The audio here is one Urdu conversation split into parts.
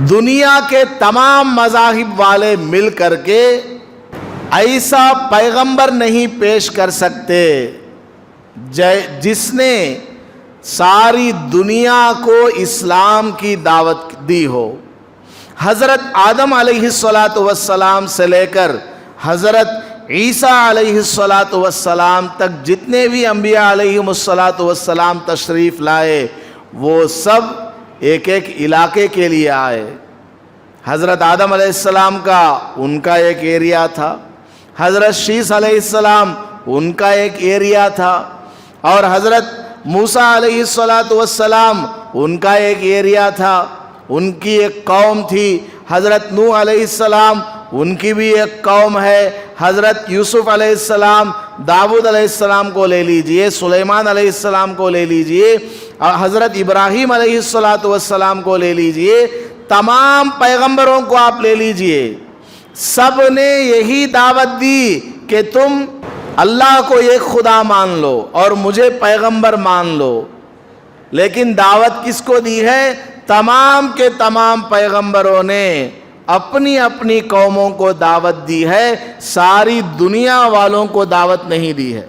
دنیا کے تمام مذاہب والے مل کر کے ایسا پیغمبر نہیں پیش کر سکتے جس نے ساری دنیا کو اسلام کی دعوت دی ہو۔ حضرت آدم علیہ السلام سے لے کر حضرت عیسیٰ علیہ السلام تک جتنے بھی انبیاء علیہ السلام تشریف لائے وہ سب ایک ایک علاقے کے لیے آئے۔ حضرت آدم علیہ السلام کا ان کا ایک ایریا تھا، حضرت شیس علیہ السلام ان کا ایک ایریا تھا، اور حضرت موسیٰ علیہ السلام ان کا ایک ایریا تھا، ان کی ایک قوم تھی۔ حضرت نوح علیہ السلام ان کی بھی ایک قوم ہے۔ حضرت یوسف علیہ السلام، داؤد علیہ السلام کو لے لیجئے، سلیمان علیہ السلام کو لے لیجئے، حضرت ابراہیم علیہ السلام کو لے لیجئے، تمام پیغمبروں کو آپ لے لیجئے، سب نے یہی دعوت دی کہ تم اللہ کو ایک خدا مان لو اور مجھے پیغمبر مان لو۔ لیکن دعوت کس کو دی ہے؟ تمام کے تمام پیغمبروں نے اپنی اپنی قوموں کو دعوت دی ہے، ساری دنیا والوں کو دعوت نہیں دی ہے۔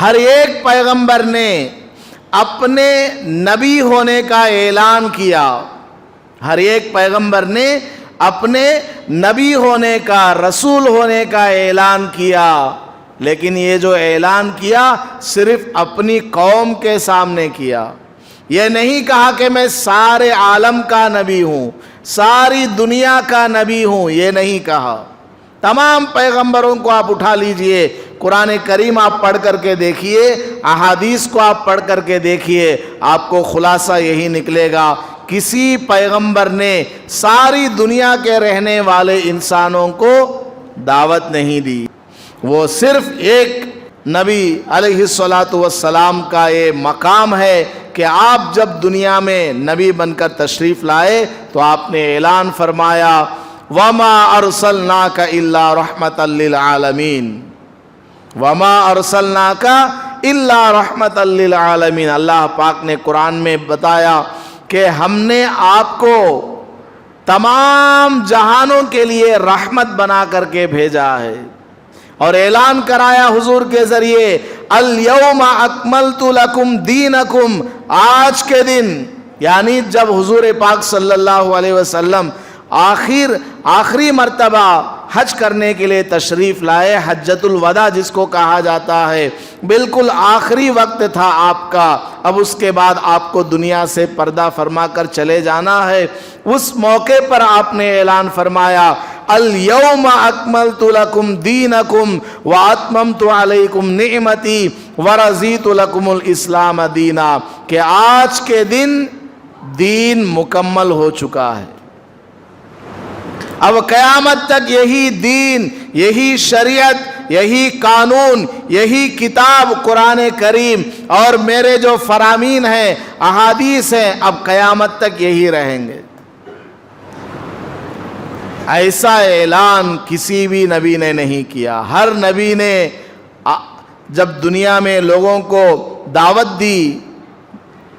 ہر ایک پیغمبر نے اپنے نبی ہونے کا اعلان کیا، ہر ایک پیغمبر نے اپنے نبی ہونے کا، رسول ہونے کا اعلان کیا، لیکن یہ جو اعلان کیا صرف اپنی قوم کے سامنے کیا۔ یہ نہیں کہا کہ میں سارے عالم کا نبی ہوں، ساری دنیا کا نبی ہوں، یہ نہیں کہا۔ تمام پیغمبروں کو آپ اٹھا لیجئے، قرآن کریم آپ پڑھ کر کے دیکھیے، احادیث کو آپ پڑھ کر کے دیکھیے، آپ کو خلاصہ یہی نکلے گا، کسی پیغمبر نے ساری دنیا کے رہنے والے انسانوں کو دعوت نہیں دی۔ وہ صرف ایک نبی علیہ السلام کا یہ مقام ہے کہ آپ جب دنیا میں نبی بن کر تشریف لائے تو آپ نے اعلان فرمایا وَمَا أَرْسَلْنَاكَ إِلَّا رَحْمَةً لِّلْعَالَمِينَ، وَمَا أَرْسَلْنَاكَ إِلَّا رَحْمَةً لِّلْعَالَمِينَ۔ اللہ پاک نے قرآن میں بتایا کہ ہم نے آپ کو تمام جہانوں کے لیے رحمت بنا کر کے بھیجا ہے، اور اعلان کرایا حضور کے ذریعے اليوم اکملت لکم دینکم، آج کے دن، یعنی جب حضور پاک صلی اللہ علیہ وسلم آخری مرتبہ حج کرنے کے لیے تشریف لائے، حجۃ الوداع جس کو کہا جاتا ہے، بالکل آخری وقت تھا آپ کا، اب اس کے بعد آپ کو دنیا سے پردہ فرما کر چلے جانا ہے۔ اس موقع پر آپ نے اعلان فرمایا اليوم اکملت لکم دینکم واتممت علیکم نعمتی ورضیت لکم الاسلام دینا، کہ آج کے دن دین مکمل ہو چکا ہے۔ اب قیامت تک یہی دین، یہی شریعت، یہی قانون، یہی کتاب قرآن کریم اور میرے جو فرامین ہیں، احادیث ہیں، اب قیامت تک یہی رہیں گے۔ ایسا اعلان کسی بھی نبی نے نہیں کیا۔ ہر نبی نے جب دنیا میں لوگوں کو دعوت دی،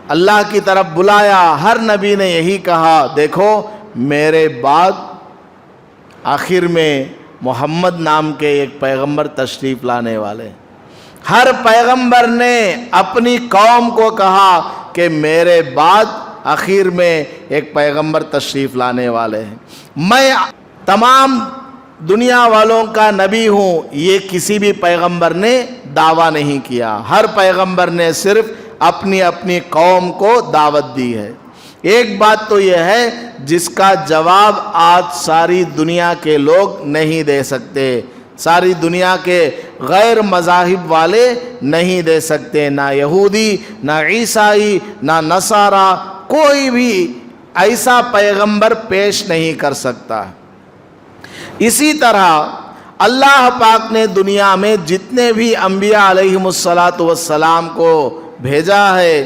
اللہ کی طرف بلایا، ہر نبی نے یہی کہا دیکھو میرے بعد آخر میں محمد نام کے ایک پیغمبر تشریف لانے والے۔ ہر پیغمبر نے اپنی قوم کو کہا کہ میرے بعد آخر میں ایک پیغمبر تشریف لانے والے ہیں، میں تمام دنیا والوں کا نبی ہوں، یہ کسی بھی پیغمبر نے دعویٰ نہیں کیا۔ ہر پیغمبر نے صرف اپنی اپنی قوم کو دعوت دی ہے۔ ایک بات تو یہ ہے جس کا جواب آج ساری دنیا کے لوگ نہیں دے سکتے، ساری دنیا کے غیر مذاہب والے نہیں دے سکتے، نہ یہودی، نہ عیسائی، نہ نصارہ، کوئی بھی ایسا پیغمبر پیش نہیں کر سکتا۔ اسی طرح اللہ پاک نے دنیا میں جتنے بھی انبیاء علیہ السلام کو بھیجا ہے،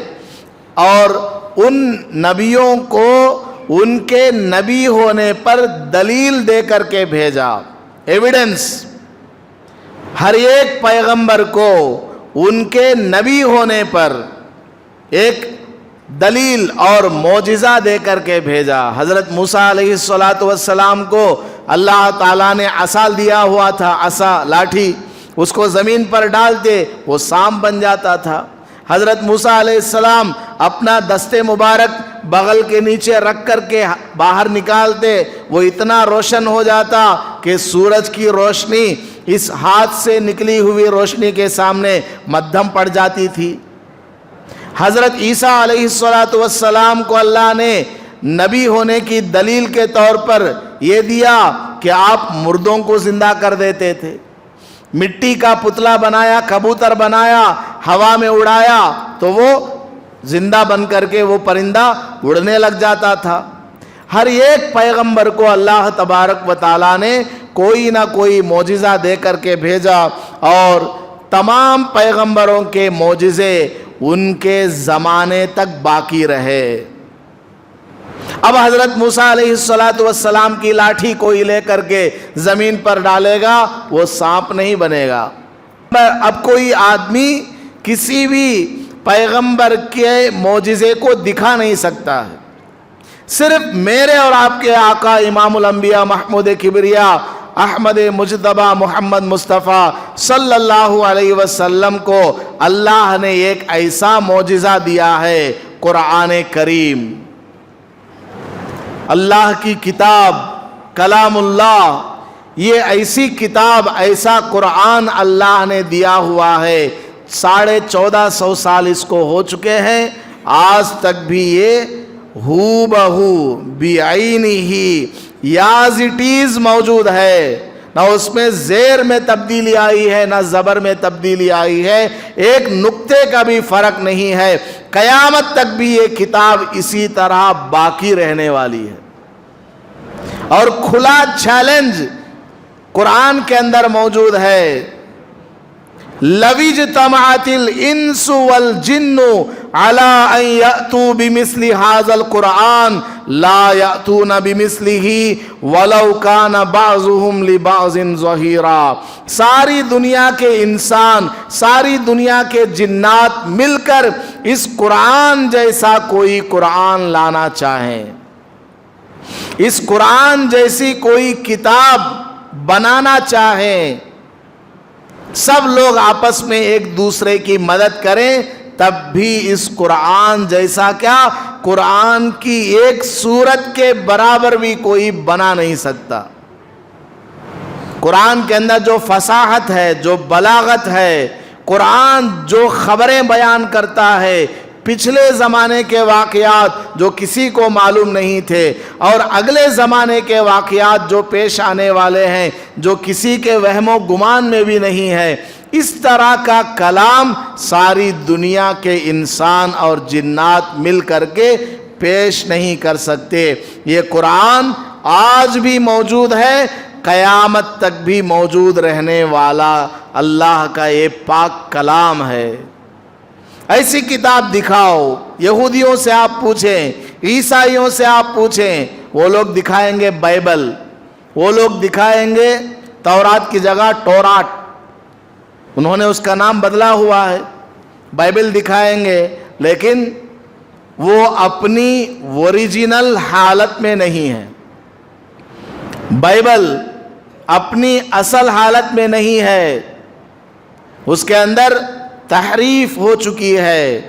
اور ان نبیوں کو ان کے نبی ہونے پر دلیل دے کر کے بھیجا، ایویڈنس۔ ہر ایک پیغمبر کو ان کے نبی ہونے پر ایک دلیل اور معجزہ دے کر کے بھیجا۔ حضرت موسیٰ علیہ السلام کو اللہ تعالیٰ نے عصا دیا ہوا تھا، عصا لاٹھی، اس کو زمین پر ڈالتے وہ سانپ بن جاتا تھا۔ حضرت موسیٰ علیہ السلام اپنا دست مبارک بغل کے نیچے رکھ کر کے باہر نکالتے، وہ اتنا روشن ہو جاتا کہ سورج کی روشنی اس ہاتھ سے نکلی ہوئی روشنی کے سامنے مدھم پڑ جاتی تھی۔ حضرت عیسیٰ علیہ السلام کو اللہ نے نبی ہونے کی دلیل کے طور پر یہ دیا کہ آپ مردوں کو زندہ کر دیتے تھے۔ مٹی کا پتلا بنایا، کبوتر بنایا، ہوا میں اڑایا تو وہ زندہ بن کر کے وہ پرندہ اڑنے لگ جاتا تھا۔ ہر ایک پیغمبر کو اللہ تبارک و تعالیٰ نے کوئی نہ کوئی معجزہ دے کر کے بھیجا، اور تمام پیغمبروں کے معجزے ان کے زمانے تک باقی رہے۔ اب حضرت موسیٰ علیہ السلام کی لاٹھی کوئی لے کر کے زمین پر ڈالے گا، وہ سانپ نہیں بنے گا۔ اب کوئی آدمی کسی بھی پیغمبر کے معجزے کو دکھا نہیں سکتا ہے، صرف میرے اور آپ کے آقا امام الانبیاء محمود کبریا احمد مجتبی محمد مصطفیٰ صلی اللہ علیہ وسلم کو اللہ نے ایک ایسا معجزہ دیا ہے، قرآن کریم، اللہ کی کتاب، کلام اللہ، یہ ایسی کتاب، ایسا قرآن اللہ نے دیا ہوا ہے۔ 1450 سال اس کو ہو چکے ہیں، آج تک بھی یہ ہو بہو بعینہ یاز اٹ از موجود ہے، نہ اس میں زیر میں تبدیلی آئی ہے نہ زبر میں تبدیلی آئی ہے، ایک نقطے کا بھی فرق نہیں ہے۔ قیامت تک بھی یہ کتاب اسی طرح باقی رہنے والی ہے۔ اور کھلا چیلنج قرآن کے اندر موجود ہے، لَوِ اجْتَمَعَتِ الْإِنسُ وَالْجِنُّ عَلَىٰ أَن يَأْتُوا بِمِثْلِ هَٰذَا الْقُرْآنِ لَا يَأْتُونَ بِمِثْلِهِ وَلَوْ كَانَ بَعْضُهُمْ لِبَعْضٍ ظَهِيرًا۔ ساری دنیا کے انسان، ساری دنیا کے جنات مل کر اس قرآن جیسا کوئی قرآن لانا چاہیں، اس قرآن جیسی کوئی کتاب بنانا چاہیں، سب لوگ آپس میں ایک دوسرے کی مدد کریں، تب بھی اس قرآن جیسا کیا، قرآن کی ایک سورت کے برابر بھی کوئی بنا نہیں سکتا۔ قرآن کے اندر جو فصاحت ہے، جو بلاغت ہے، قرآن جو خبریں بیان کرتا ہے، پچھلے زمانے کے واقعات جو کسی کو معلوم نہیں تھے، اور اگلے زمانے کے واقعات جو پیش آنے والے ہیں، جو کسی کے وہم و گمان میں بھی نہیں ہے، اس طرح کا کلام ساری دنیا کے انسان اور جنات مل کر کے پیش نہیں کر سکتے۔ یہ قرآن آج بھی موجود ہے، قیامت تک بھی موجود رہنے والا اللہ کا یہ پاک کلام ہے۔ ایسی کتاب دکھاؤ، یہودیوں سے آپ پوچھیں، عیسائیوں سے آپ پوچھیں، وہ لوگ دکھائیں گے بائبل، وہ لوگ دکھائیں گے تورات کی جگہ ٹورات، انہوں نے اس کا نام بدلا ہوا ہے، بائبل دکھائیں گے، لیکن وہ اپنی اوریجنل حالت میں نہیں ہے، بائبل اپنی اصل حالت میں نہیں ہے، اس کے اندر تحریف ہو چکی ہے،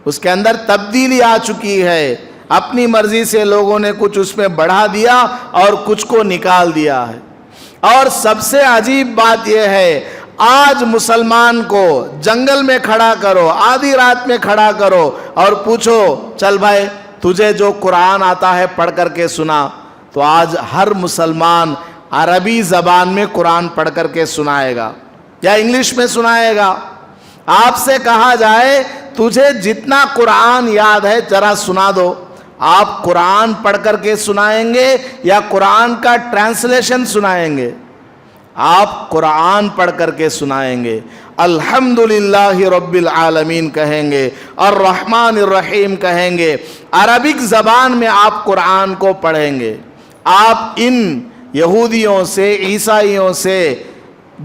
اس کے اندر تبدیلی آ چکی ہے، اپنی مرضی سے لوگوں نے کچھ اس میں بڑھا دیا اور کچھ کو نکال دیا ہے۔ اور سب سے عجیب بات یہ ہے، آج مسلمان کو جنگل میں کھڑا کرو، آدھی رات میں کھڑا کرو اور پوچھو چل بھائی تجھے جو قرآن آتا ہے پڑھ کر کے سنا، تو آج ہر مسلمان عربی زبان میں قرآن پڑھ کر کے سنائے گا یا انگلش میں سنائے گا۔ آپ سے کہا جائے تجھے جتنا قرآن یاد ہے ذرا سنا دو، آپ قرآن پڑھ کر کے سنائیں گے یا قرآن کا ٹرانسلیشن سنائیں گے؟ آپ قرآن پڑھ کر کے سنائیں گے۔ الحمدللہ رب العالمین کہیں گے، الرحمن الرحیم کہیں گے، عربک زبان میں آپ قرآن کو پڑھیں گے۔ آپ ان یہودیوں سے، عیسائیوں سے،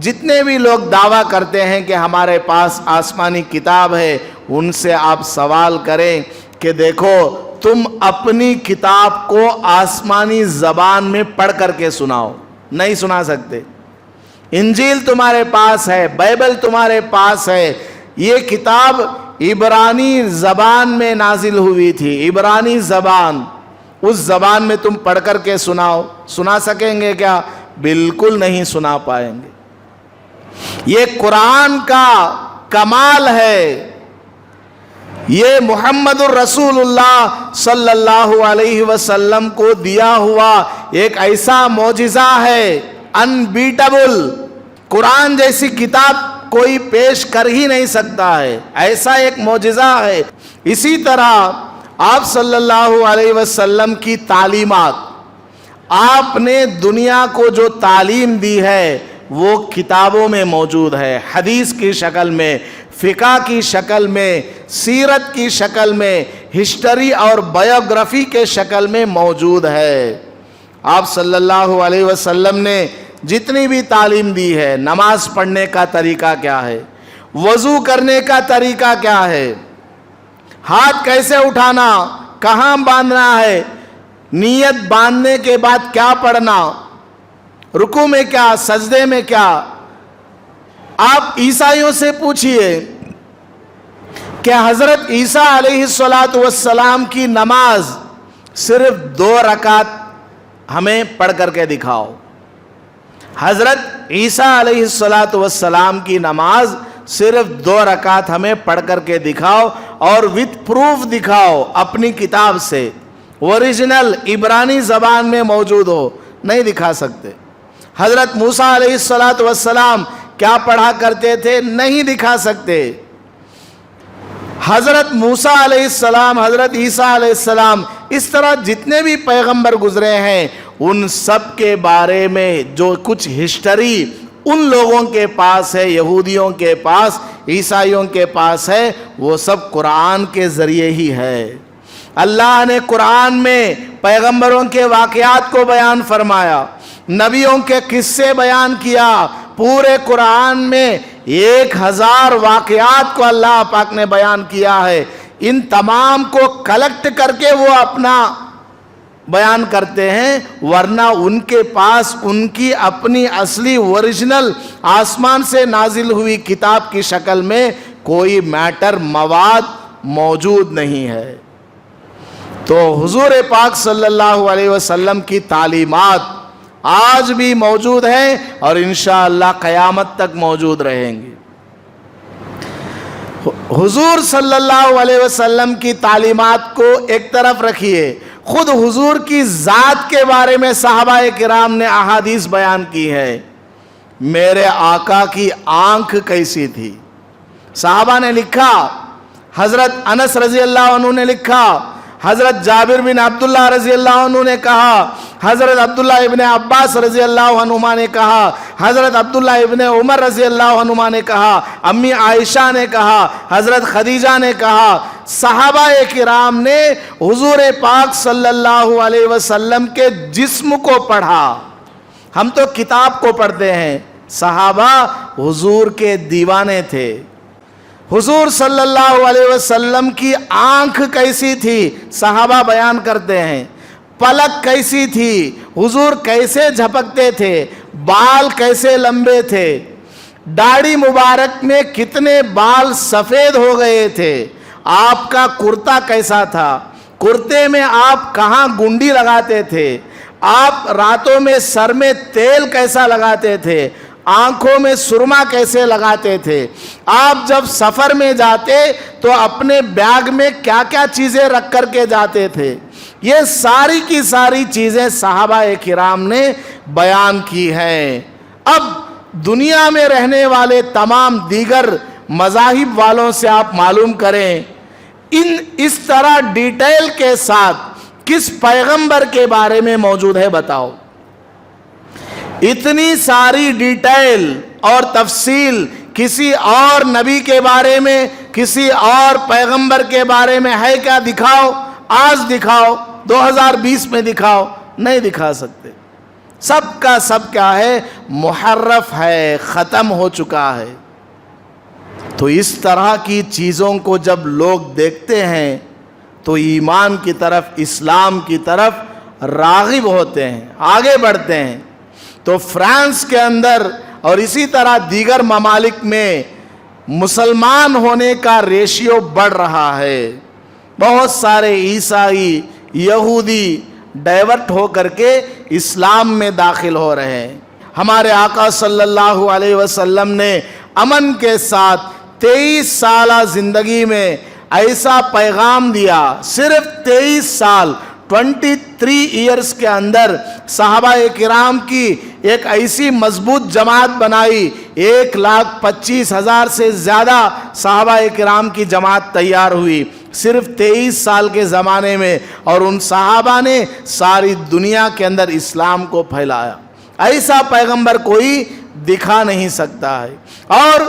جتنے بھی لوگ دعویٰ کرتے ہیں کہ ہمارے پاس آسمانی کتاب ہے، ان سے آپ سوال کریں کہ دیکھو تم اپنی کتاب کو آسمانی زبان میں پڑھ کر کے سناؤ. نہیں سنا سکتے. انجیل تمہارے پاس ہے, بائبل تمہارے پاس ہے, یہ کتاب عبرانی زبان میں نازل ہوئی تھی, عبرانی زبان, اس زبان میں تم پڑھ کر کے سناؤ. سنا سکیں گے کیا؟ بالکل نہیں سنا پائیں گے. یہ قرآن کا کمال ہے, یہ محمد الرسول اللہ صلی اللہ علیہ وسلم کو دیا ہوا ایک ایسا معجزہ ہے, انبیٹیبل. قرآن جیسی کتاب کوئی پیش کر ہی نہیں سکتا ہے, ایسا ایک معجزہ ہے. اسی طرح آپ صلی اللہ علیہ وسلم کی تعلیمات, آپ نے دنیا کو جو تعلیم دی ہے وہ کتابوں میں موجود ہے, حدیث کی شکل میں, فقہ کی شکل میں, سیرت کی شکل میں, ہسٹری اور بایوگرافی کے شکل میں موجود ہے. آپ صلی اللہ علیہ وسلم نے جتنی بھی تعلیم دی ہے, نماز پڑھنے کا طریقہ کیا ہے, وضو کرنے کا طریقہ کیا ہے, ہاتھ کیسے اٹھانا, کہاں باندھنا ہے, نیت باندھنے کے بعد کیا پڑھنا, رکوع میں کیا, سجدے میں کیا. آپ عیسائیوں سے پوچھئے کہ حضرت عیسیٰ علیہ السلام کی نماز صرف 2 رکعت ہمیں پڑھ کر کے دکھاؤ. حضرت عیسیٰ علیہ السلام کی نماز صرف 2 رکعت ہمیں پڑھ کر کے دکھاؤ, اور وتھ پروف دکھاؤ اپنی کتاب سے, اوریجنل عبرانی زبان میں موجود ہو. نہیں دکھا سکتے. حضرت موسیٰ علیہ السلام کیا پڑھا کرتے تھے؟ نہیں دکھا سکتے. حضرت موسیٰ علیہ السلام, حضرت عیسیٰ علیہ السلام, اس طرح جتنے بھی پیغمبر گزرے ہیں ان سب کے بارے میں جو کچھ ہسٹری ان لوگوں کے پاس ہے, یہودیوں کے پاس, عیسائیوں کے پاس ہے, وہ سب قرآن کے ذریعے ہی ہے. اللہ نے قرآن میں پیغمبروں کے واقعات کو بیان فرمایا, نبیوں کے قصے بیان کیا. پورے قرآن میں 1000 واقعات کو اللہ پاک نے بیان کیا ہے. ان تمام کو کلیکٹ کر کے وہ اپنا بیان کرتے ہیں, ورنہ ان کے پاس ان کی اپنی اصلی اوریجنل آسمان سے نازل ہوئی کتاب کی شکل میں کوئی میٹر, مواد موجود نہیں ہے. تو حضور پاک صلی اللہ علیہ وسلم کی تعلیمات آج بھی موجود ہیں اور انشاءاللہ قیامت تک موجود رہیں گی. حضور صلی اللہ علیہ وسلم کی تعلیمات کو ایک طرف رکھیے, خود حضور کی ذات کے بارے میں صحابہ کرام نے احادیث بیان کی ہے. میرے آقا کی آنکھ کیسی تھی. صحابہ نے لکھا, حضرت انس رضی اللہ عنہ نے لکھا, حضرت جابر بن عبداللہ رضی اللہ عنہ نے کہا, حضرت عبداللہ ابن عباس رضی اللہ عنہما نے کہا, حضرت عبداللہ ابن عمر رضی اللہ عنہما نے کہا, امی عائشہ نے کہا, حضرت خدیجہ نے کہا. صحابہ کرام نے حضور پاک صلی اللہ علیہ وسلم کے جسم کو پڑھا. ہم تو کتاب کو پڑھتے ہیں, صحابہ حضور کے دیوانے تھے. حضور صلی اللہ علیہ وسلم کی آنکھ کیسی تھی صحابہ بیان کرتے ہیں, پلک کیسی تھی, حضور کیسے جھپکتے تھے, بال کیسے لمبے تھے, داڑھی مبارک میں کتنے بال سفید ہو گئے تھے, آپ کا کرتا کیسا تھا, کرتے میں آپ کہاں گنڈی لگاتے تھے, آپ راتوں میں سر میں تیل کیسا لگاتے تھے, آنکھوں میں سرما کیسے لگاتے تھے, آپ جب سفر میں جاتے تو اپنے بیگ میں کیا کیا چیزیں رکھ کر کے جاتے تھے. یہ ساری کی ساری چیزیں صحابہ کرام نے بیان کی ہیں. اب دنیا میں رہنے والے تمام دیگر مذاہب والوں سے آپ معلوم کریں اس طرح ڈیٹیل کے ساتھ کس پیغمبر کے بارے میں موجود ہے, بتاؤ. اتنی ساری ڈیٹیل اور تفصیل کسی اور نبی کے بارے میں, کسی اور پیغمبر کے بارے میں ہے کیا؟ دکھاؤ, آج دکھاؤ, 2020 میں دکھاؤ. نہیں دکھا سکتے. سب کا سب کیا ہے؟ محرف ہے, ختم ہو چکا ہے. تو اس طرح کی چیزوں کو جب لوگ دیکھتے ہیں تو ایمان کی طرف، اسلام کی طرف راغب ہوتے ہیں، آگے بڑھتے ہیں۔ تو فرانس کے اندر اور اسی طرح دیگر ممالک میں مسلمان ہونے کا ریشیو بڑھ رہا ہے۔ بہت سارے عیسائی، یہودی ڈائیورٹ ہو کر کے اسلام میں داخل ہو رہے ہیں۔ ہمارے آقا صلی اللہ علیہ وسلم نے امن کے ساتھ 23 سالہ زندگی میں ایسا پیغام دیا، صرف 23 سال 23 ایئرز کے اندر صحابہ کرام کی ایک ایسی مضبوط جماعت بنائی، 1,25,000 سے زیادہ صحابہ کرام کی جماعت تیار ہوئی صرف 23 سال کے زمانے میں، اور ان صحابہ نے ساری دنیا کے اندر اسلام کو پھیلایا۔ ایسا پیغمبر کوئی دکھا نہیں سکتا ہے۔ اور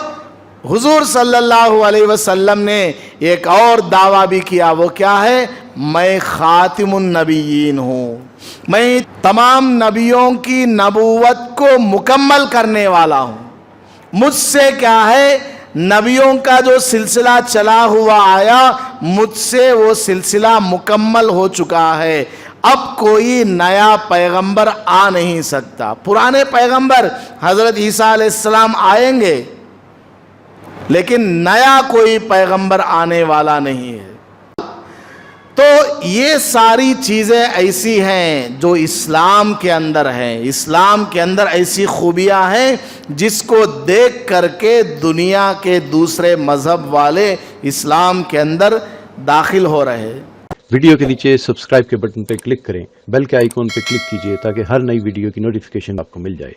حضور صلی اللہ علیہ وسلم نے ایک اور دعویٰ بھی کیا، وہ کیا ہے؟ میں خاتم النبیین ہوں، میں تمام نبیوں کی نبوت کو مکمل کرنے والا ہوں۔ مجھ سے کیا ہے؟ نبیوں کا جو سلسلہ چلا ہوا آیا، مجھ سے وہ سلسلہ مکمل ہو چکا ہے، اب کوئی نیا پیغمبر آ نہیں سکتا۔ پرانے پیغمبر حضرت عیسیٰ علیہ السلام آئیں گے، لیکن نیا کوئی پیغمبر آنے والا نہیں ہے۔ تو یہ ساری چیزیں ایسی ہیں جو اسلام کے اندر ہیں، اسلام کے اندر ایسی خوبیاں ہیں جس کو دیکھ کر کے دنیا کے دوسرے مذہب والے اسلام کے اندر داخل ہو رہے ہیں۔ ویڈیو کے نیچے سبسکرائب کے بٹن پہ کلک کریں، بیل کے آئیکن پہ کلک کیجئے تاکہ ہر نئی ویڈیو کی نوٹیفیکیشن آپ کو مل جائے۔